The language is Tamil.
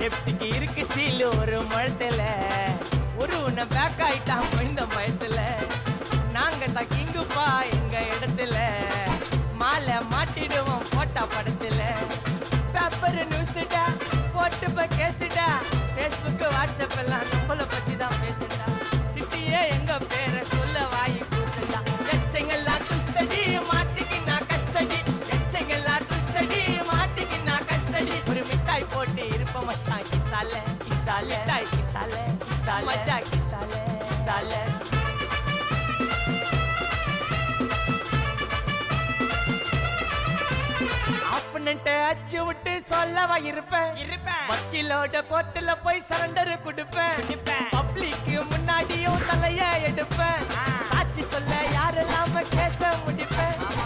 லெப்டிக்கு இருக்கு ஸ்டீல் ஒரு மழத்துல ஒரு உன்னை பேக் ஆயிட்டான் இந்த மயத்துல நாங்க தான் கிங்குப்பா எங்க இடத்துல மாலை மாட்டிடுவோம் போட்டா படத்துல பேப்பர் நியூஸ்டா போட்டு கேசுடா பேஸ்புக் வாட்ஸ்அப் எல்லாம் நம்மள பத்தி தான் பேசுடா சிட்டியே எங்க பேரை சொல்ல வாய் பூசுடா எச்சங்கெல்லாம் துஸ்தடி மாட்டிக்கு நான் கஸ்டடி எச்சங்கெல்லாம் துஸ்தடி மாட்டிக்கு நான் கஸ்டடி ஒரு மிட்டாய் போட்டு இருப்ப மச்சான் கிசால கிசால மிட்டாய் கிசால கிசால மச்சா கிசால கிசால அச்சு விட்டு சொல்லவா இருப்பேன் வக்கீலோட கோர்ட்டுல போய் சரண்டர் கொடுப்பேன் பப்ளிக்கு முன்னாடியும் தலைய எடுப்பேன் சாட்சி சொல்ல யாரெல்லாம் கேச முடிப்பேன்